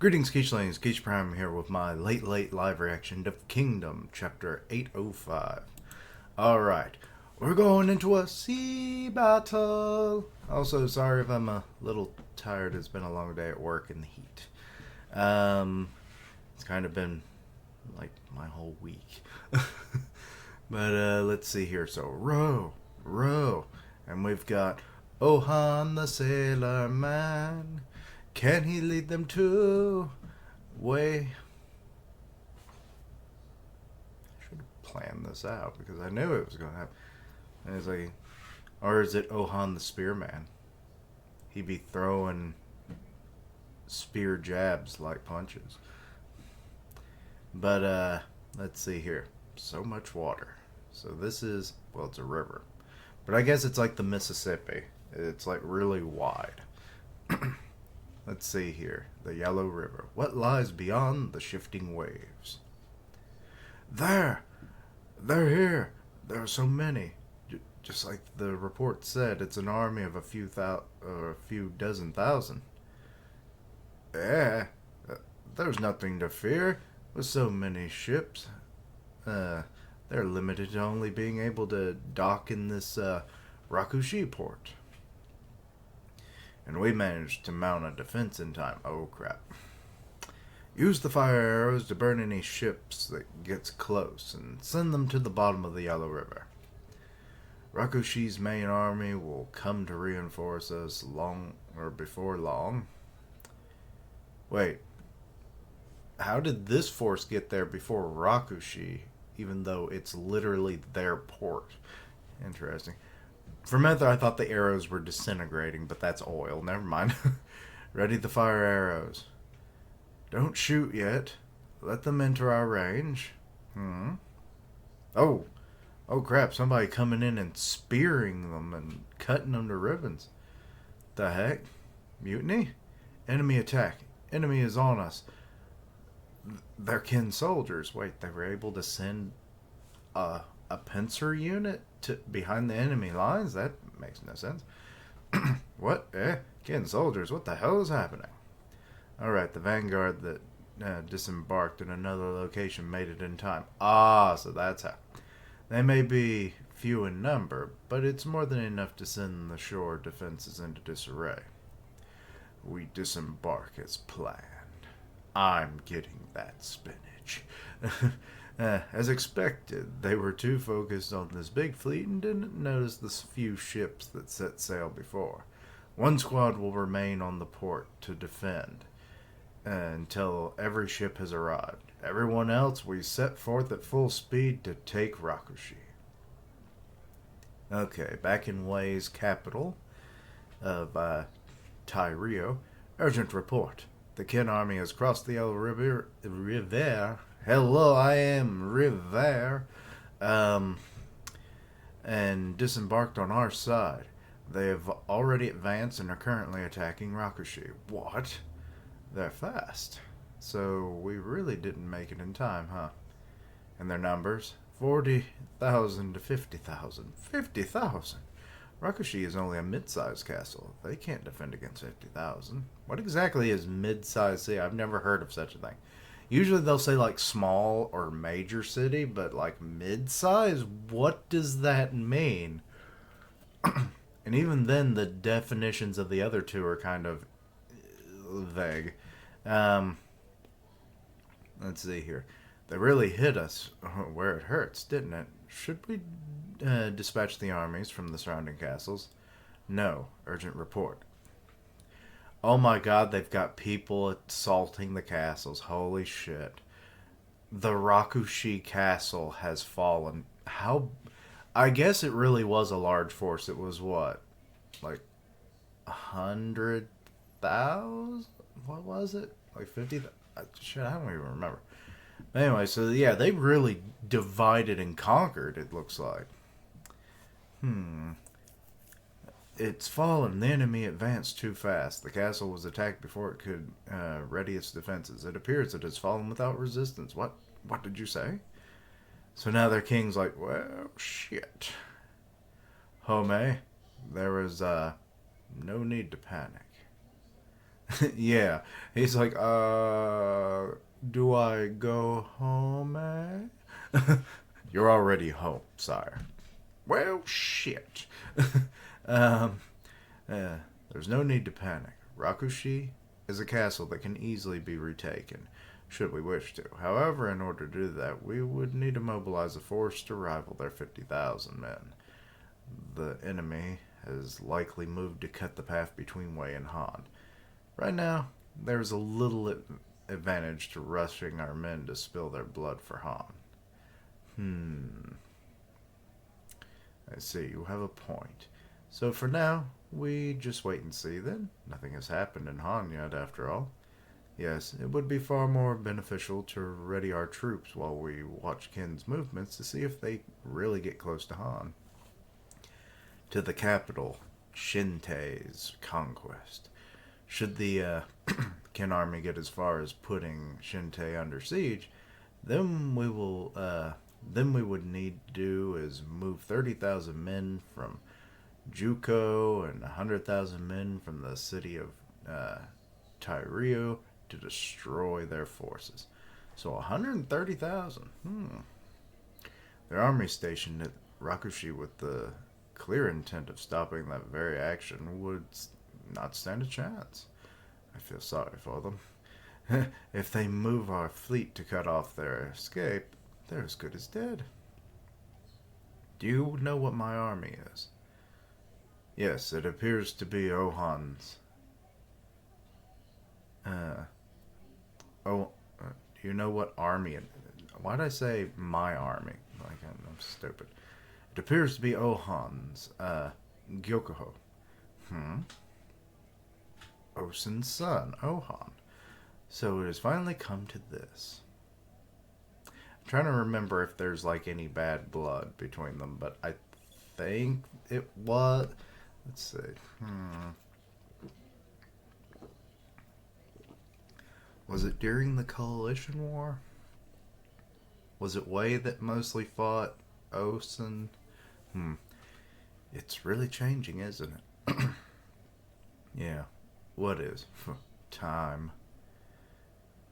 Greetings, Keechlings. Keech Prime here with my late live reaction to Kingdom, Chapter 805. Alright, we're going into a sea battle. Also, sorry if I'm a little tired. It's been a long day at work in the heat. It's kind of been like my whole week. But let's see here. So, row. And we've got Ohan the Sailor Man. Can he lead them to way? I should have planned this out because I knew it was going to happen. And it's like, or is it Ohan the Spearman? He'd be throwing spear jabs like punches. But let's see here. So much water. So this is, well, it's a river. But I guess it's like the Mississippi. It's like really wide. Let's see here. The Yellow River. What lies beyond the shifting waves? There! They're here! There are so many. Just like the report said, it's an army of a few dozen thousand. Yeah, there's nothing to fear. With so many ships, they're limited to only being able to dock in this Rakushi port. And we managed to mount a defense in time. Oh crap. Use the fire arrows to burn any ships that gets close and send them to the bottom of the Yellow River. Rakushi's main army will come to reinforce us before long. Wait. How did this force get there before Rakushi, even though it's literally their port? Interesting. For a minute I thought the arrows were disintegrating, but that's oil. Never mind. Ready the fire arrows. Don't shoot yet. Let them enter our range. Oh crap, somebody coming in and spearing them and cutting them to ribbons. The heck? Mutiny? Enemy attack. Enemy is on us. They're kin soldiers. Wait, they were able to send a pincer unit behind the enemy lines? That makes no sense. What? Kin soldiers, what the hell is happening? Alright, the vanguard that disembarked in another location made it in time. Ah, so that's how. They may be few in number, but it's more than enough to send the shore defenses into disarray. We disembark as planned. I'm getting that spinach. As expected, they were too focused on this big fleet and didn't notice the few ships that set sail before. One squad will remain on the port to defend until every ship has arrived. Everyone else, we set forth at full speed to take Rakushi. Okay, back in Wei's capital of Tyrio. Urgent report. The Kin army has crossed the Yellow River. Hello, I am River. And disembarked on our side. They have already advanced and are currently attacking Rakushi. What? They're fast. So we really didn't make it in time, huh? And their numbers? 40,000 to 50,000. 50,000? Rakushi is only a mid-sized castle. They can't defend against 50,000. What exactly is mid-sized city? I've never heard of such a thing. Usually they'll say like small or major city, but like mid-size? What does that mean? And even then, the definitions of the other two are kind of vague. Let's see here. They really hit us where it hurts, didn't it? Should we dispatch the armies from the surrounding castles? No. Urgent report. Oh my god, they've got people assaulting the castles. Holy shit. The Rakushi castle has fallen. How... I guess it really was a large force. It was what? Like 100,000? What was it? Like 50? Shit, I don't even remember. Anyway, so yeah, they really divided and conquered, it looks like. It's fallen. The enemy advanced too fast. The castle was attacked before it could ready its defenses. It appears it has fallen without resistance. What did you say? So now their king's like, well, shit. Home, there was no need to panic. Yeah. He's like, do I go home, eh? You're already home, sire. Well, shit. um, uh, there's no need to panic. Rakushi is a castle that can easily be retaken, should we wish to. However, in order to do that, we would need to mobilize a force to rival their 50,000 men. The enemy has likely moved to cut the path between Wei and Han. Right now, there's a little advantage to rushing our men to spill their blood for Han. I see, you have a point. So for now, we just wait and see then. Nothing has happened in Han yet, after all. Yes, it would be far more beneficial to ready our troops while we watch Ken's movements to see if they really get close to Han. To the capital, Shinte's conquest. Should the Ken army get as far as putting Shinte under siege, then we would need to do is move 30,000 men from Juko and 100,000 men from the city of Tairio to destroy their forces. So 130,000. Their army stationed at Rakushi with the clear intent of stopping that very action would not stand a chance. I feel sorry for them. If they move our fleet to cut off their escape, they're as good as dead. Do you know what my army is? Yes, it appears to be Ohan's. Oh, do you know what army? Why'd I say my army? Like I'm stupid. It appears to be Ohan's. Gyokuho. Osen's son, Ohan. So it has finally come to this. I'm trying to remember if there's like any bad blood between them, but I think it was. Let's see. Was it during the Coalition War? Was it Wei that mostly fought Osen? It's really changing, isn't it? Yeah. What is? Time.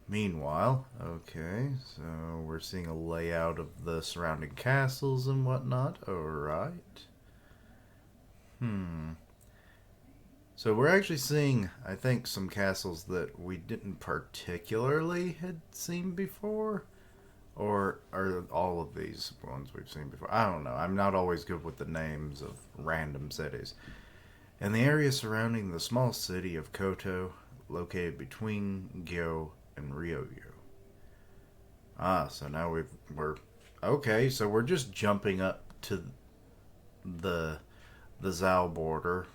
Meanwhile, okay, so we're seeing a layout of the surrounding castles and whatnot. Alright. So we're actually seeing, I think, some castles that we didn't particularly had seen before. Or are all of these ones we've seen before? I don't know. I'm not always good with the names of random cities. In the area surrounding the small city of Koto, located between Gyo and Ryoyu. So now we're okay. So we're just jumping up to the Zhao border,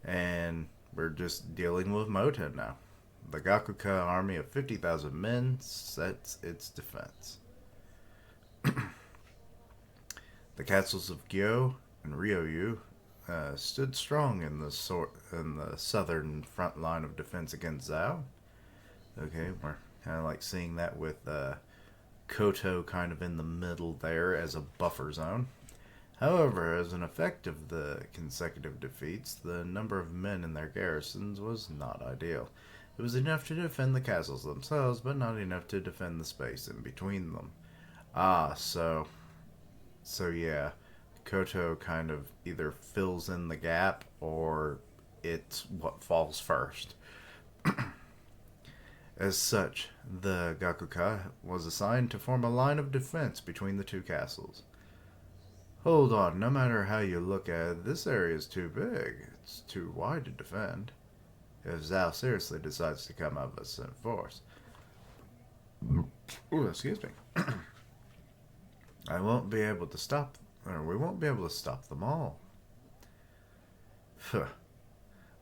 and we're just dealing with Moten now. The Gakuka army of 50,000 men sets its defense. The castles of Gyo and Ryoyu stood strong in the southern front line of defense against Zhao. Okay, we're kind of like seeing that with Koto kind of in the middle there as a buffer zone. However, as an effect of the consecutive defeats, the number of men in their garrisons was not ideal. It was enough to defend the castles themselves, but not enough to defend the space in between them. So yeah, Koto kind of either fills in the gap or it's what falls first. As such, the Gakuka was assigned to form a line of defense between the two castles. Hold on, no matter how you look at it, this area is too big. It's too wide to defend. If Zhao seriously decides to come up with some force. Ooh, excuse me. We won't be able to stop them all.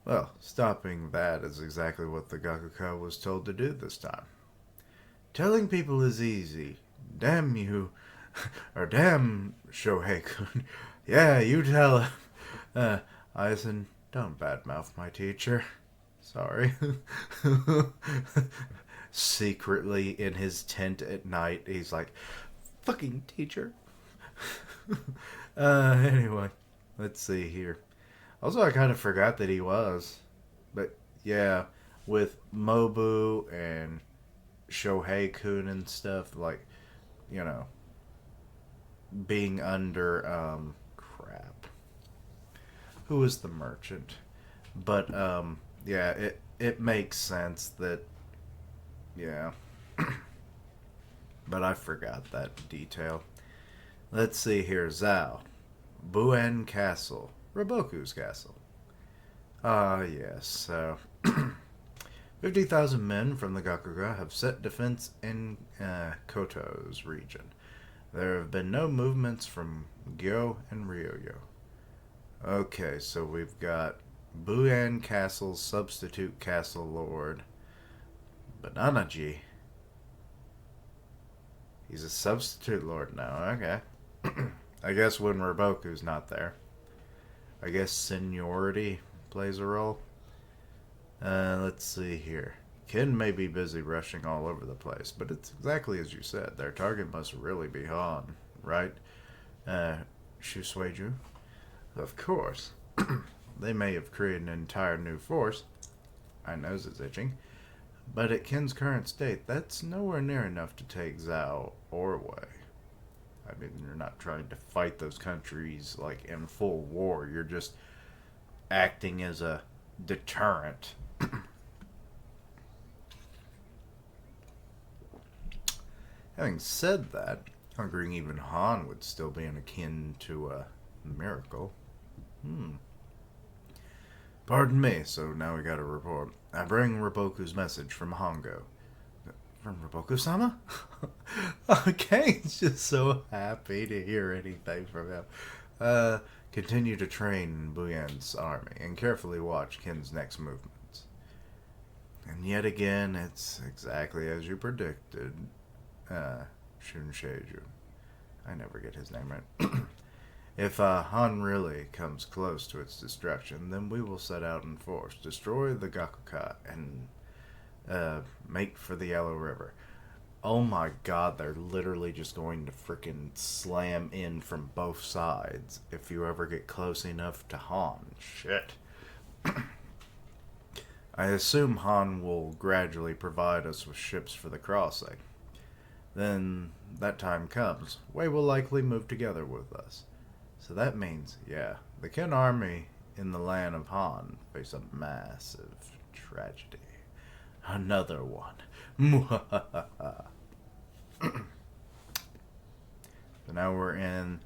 Well, stopping that is exactly what the Gakuka was told to do this time. Telling people is easy. Damn you. Or damn Shohei-kun. Yeah, you tell him. Aizen, don't badmouth my teacher. Sorry. Secretly in his tent at night, he's like, fucking teacher. Anyway, let's see here. Also, I kind of forgot that he was. But Yeah, with Mobu and Shohei Kun and stuff, like, you know, being under, crap. Who was the merchant? But, yeah, it makes sense that, yeah. But I forgot that detail. Let's see here. Zhao. Buen Castle. Raboku's castle. Ah, yes. So, 50,000 men from the Gakuga have set defense in Koto's region. There have been no movements from Gyo and Ryoyo. Okay, so we've got Buan Castle's substitute castle lord, Bananaji. He's a substitute lord now, okay. I guess when Raboku's not there. I guess seniority plays a role. Let's see here. Ken may be busy rushing all over the place, but it's exactly as you said. Their target must really be Han, right? Shusueju? Of course. They may have created an entire new force. My nose is itching. But at Ken's current state, that's nowhere near enough to take Zhao or Wei. I mean, you're not trying to fight those countries like in full war. You're just acting as a deterrent. Having said that, conquering even Han would still be akin to a miracle. Pardon me, so now we got a report. I bring Raboku's message from Hongo. From Raboku-sama? Kane's just so happy to hear anything from him. Continue to train Buyan's army and carefully watch Ken's next movements. And yet again, it's exactly as you predicted. Shunsheiju. I never get his name right. If Han really comes close to its destruction, then we will set out in force, destroy the Gakuka, and make for the Yellow River. Oh my god, they're literally just going to freaking slam in from both sides if you ever get close enough to Han. Shit. I assume Han will gradually provide us with ships for the crossing. Then that time comes, Wei will likely move together with us. So that means, yeah, the Ken army in the land of Han face a massive tragedy. Another one. So now we're in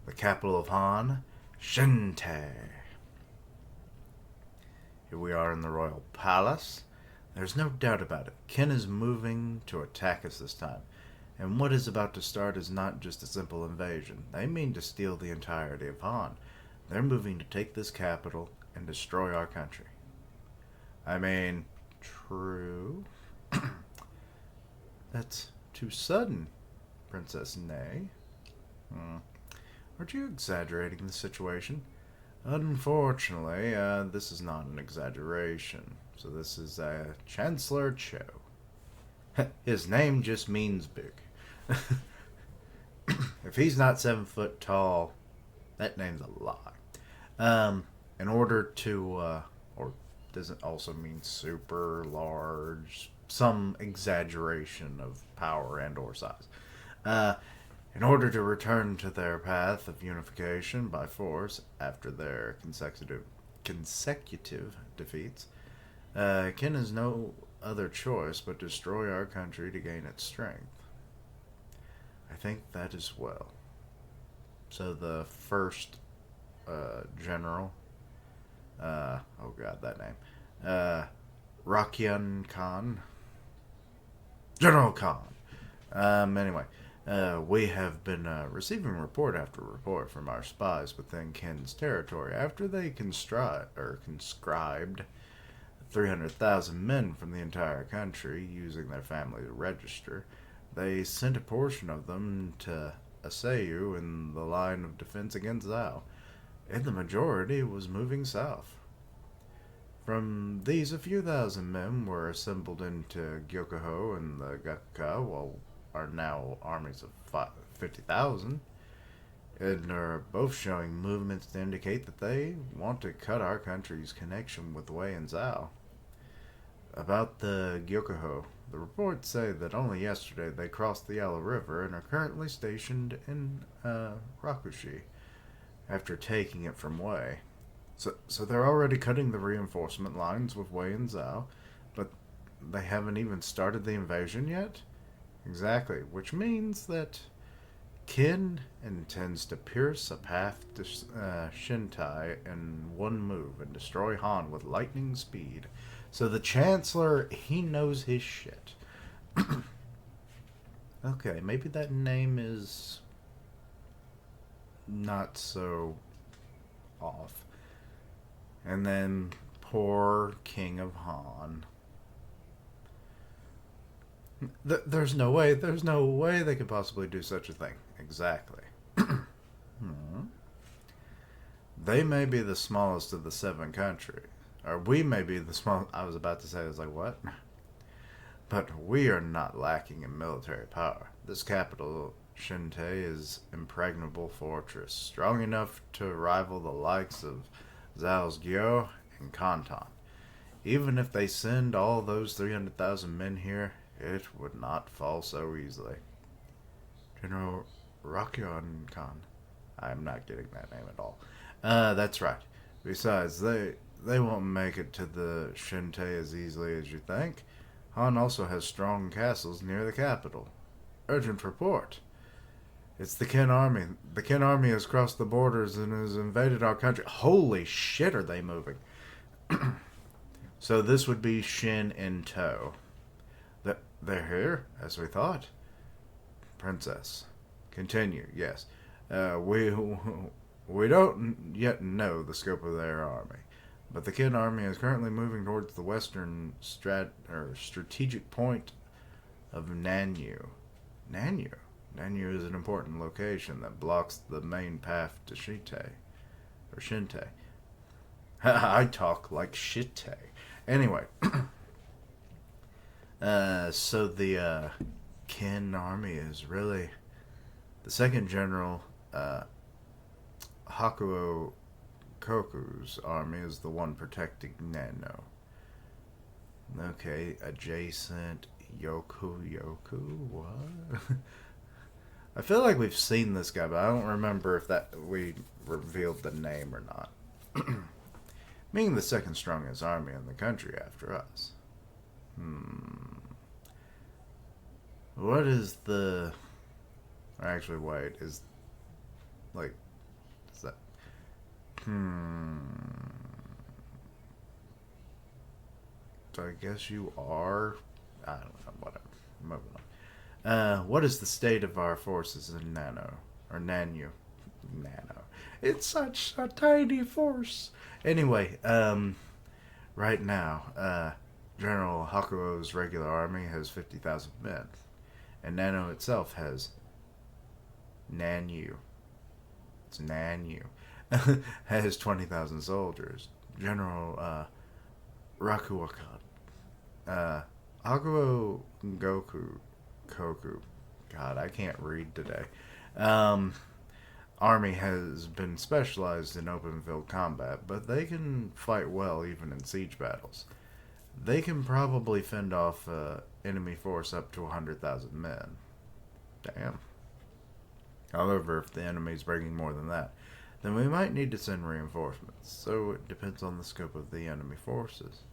the capital of Han, Shinte. Here we are in the royal palace. There's no doubt about it. Ken is moving to attack us this time. And what is about to start is not just a simple invasion. They mean to steal the entirety of Han. They're moving to take this capital and destroy our country. I mean, true. That's too sudden, Princess Nay. Aren't you exaggerating the situation? Unfortunately, this is not an exaggeration. So this is Chancellor Cho. His name just means big. If he's not 7 foot tall, that name's a lie. In order to, or does it also mean super large, some exaggeration of power and or size. In order to return to their path of unification by force after their consecutive defeats, Ken has no other choice but destroy our country to gain its strength. I think that as well. So the first general, oh god, that name, Rakyun Khan, General Khan. Anyway, we have been receiving report after report from our spies within Ken's territory after they conscribed 300,000 men from the entire country using their family to register. They sent a portion of them to Asayu in the line of defense against Zhao, and the majority was moving south. From these, a few thousand men were assembled into Gyokuho and the Gakuka, while are now armies of 50,000, and are both showing movements to indicate that they want to cut our country's connection with Wei and Zhao. About the Gyokuho, the reports say that only yesterday they crossed the Yellow River and are currently stationed in Rakushi after taking it from Wei. So they're already cutting the reinforcement lines with Wei and Zhao, but they haven't even started the invasion yet? Exactly, which means that Qin intends to pierce a path to Shintai in one move and destroy Han with lightning speed. So the Chancellor, he knows his shit. Okay, maybe that name is not so off. And then poor King of Han. There's no way they could possibly do such a thing. Exactly. Hmm. They may be the smallest of the seven countries. Or we may be the small. I was about to say, I was like, what? But we are not lacking in military power. This capital, Shinte, is impregnable fortress, strong enough to rival the likes of Zhao's Gyo and Kanton. Even if they send all those 300,000 men here, it would not fall so easily. General Rakyon Khan. I'm not getting that name at all. That's right. Besides, they won't make it to the Shinte as easily as you think. Han also has strong castles near the capital. Urgent report. It's the Qin army. The Qin army has crossed the borders and has invaded our country. Holy shit, are they moving? So this would be Shin in tow. They're here, as we thought. Princess. Continue, yes. We don't yet know the scope of their army, but the Qin army is currently moving towards the western strategic point of Nanyu. Nanyu? Nanyu is an important location that blocks the main path to Shite. Or Shinte. I talk like Shite. Anyway. So the Qin army is really... The second general, Hakuo Koku's army is the one protecting Nano. Okay, adjacent Yoku. What? I feel like we've seen this guy, but I don't remember if that we revealed the name or not. Being the second strongest army in the country after us. What is the... Actually, wait, is... Like... Is that... So I guess you are... I don't know, whatever. Moving on. What is the state of our forces in Nano? Or Nanyu? Nano. It's such a tiny force. Anyway, right now, General Hakuo's regular army has 50,000 men. And Nano itself has Nanyu. It's Nanyu. Has 20,000 soldiers. General Rakuokan. Hakuo Koku. God, I can't read today. Army has been specialized in open field combat, but they can fight well even in siege battles. They can probably fend off enemy force up to 100,000 men. Damn. However, if the enemy's bringing more than that, then we might need to send reinforcements, so it depends on the scope of the enemy forces.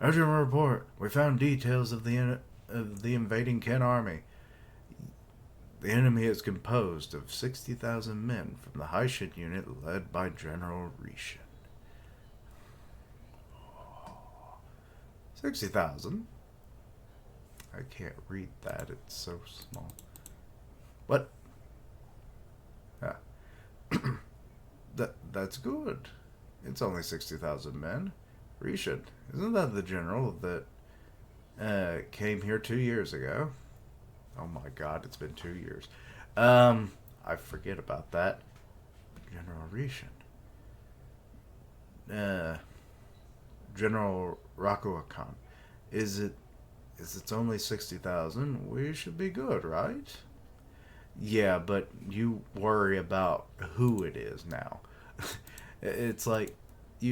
Urgent report. We found details of the invading Qin army. The enemy is composed of 60,000 men from the Haishin unit led by General Rishin. 60,000? I can't read that. It's so small. What? Ah. That's good. It's only 60,000 men. Rishin, isn't that the general that came here 2 years ago? Oh my god, it's been 2 years. I forget about that. General Rishin. General Rakuokan. It's only 60,000, we should be good, right? Yeah, but you worry about who it is now. It's like,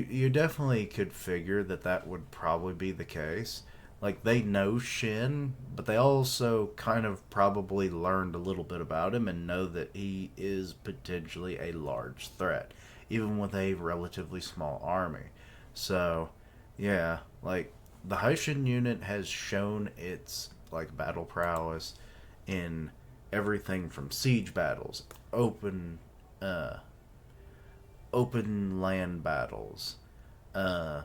you definitely could figure that that would probably be the case. Like, they know Shin, but they also kind of probably learned a little bit about him and know that he is potentially a large threat, even with a relatively small army. So, yeah, like, the Haishin unit has shown its, like, battle prowess in everything from siege battles, uh, open land battles, uh,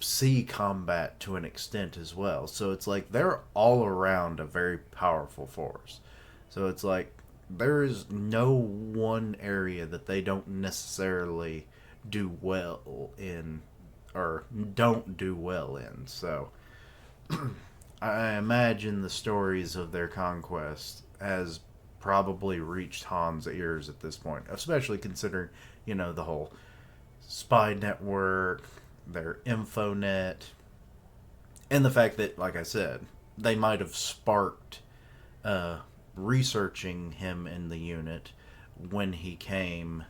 sea combat to an extent as well. So it's like they're all around a very powerful force. So it's like there is no one area that they don't necessarily do well in or don't do well in. So I imagine the stories of their conquest has probably reached Han's ears at this point, especially considering, the whole spy network, their infonet, and the fact that, like I said, they might have sparked uh, researching him in the unit when he came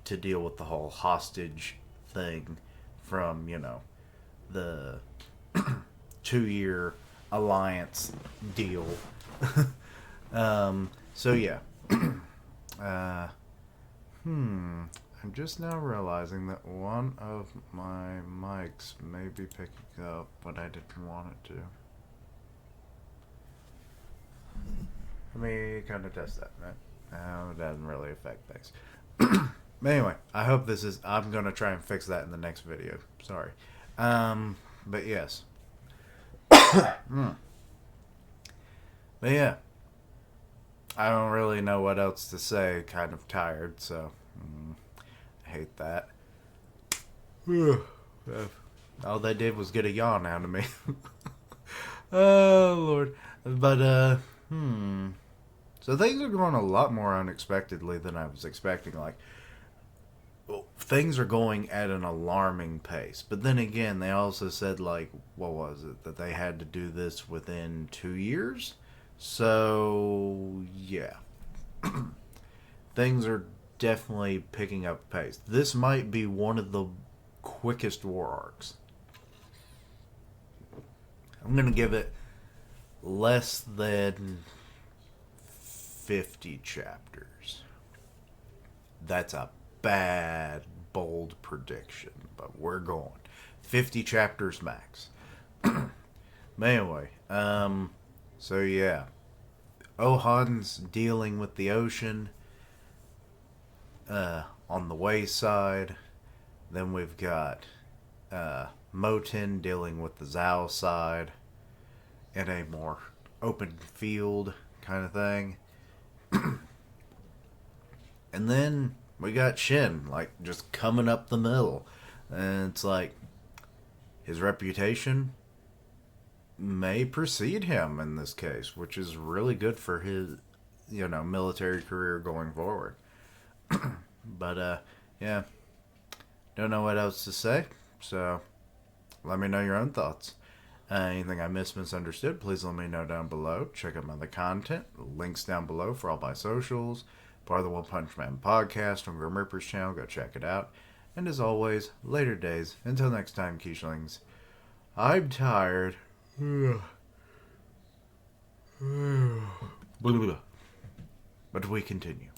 to deal with the whole hostage thing from, the 2 year alliance deal. So yeah. uh, I'm just now realizing that one of my mics may be picking up what I didn't want it to. Let me kind of test that. No, it doesn't really affect things. But anyway, I hope this is... I'm going to try and fix that in the next video. Sorry. But yes. But yeah. I don't really know what else to say. Kind of tired, so... I hate that. All they did was get a yawn out of me. Oh, Lord. But, So things are going a lot more unexpectedly than I was expecting. Like, things are going at an alarming pace. But then again, they also said, like, what was it? That they had to do this within 2 years? So, yeah. Things are definitely picking up pace. This might be one of the quickest war arcs. I'm going to give it less than 50 chapters. That's a bad, bold prediction, but we're going. 50 chapters max. But anyway, so yeah. Ohan's dealing with the ocean on the wayside. Then we've got Moten dealing with the Zhao side in a more open field kind of thing. And then we got Shin, like, just coming up the middle. And it's like, his reputation may precede him in this case, which is really good for his, military career going forward. But, yeah. Don't know what else to say, so let me know your own thoughts. Anything I missed, misunderstood, please let me know down below. Check out my other content. Links down below for all my socials. Part of the One Punch Man podcast on Grim Reaper's channel. Go check it out. And as always, later days. Until next time, Quiche-lings. I'm tired. But we continue.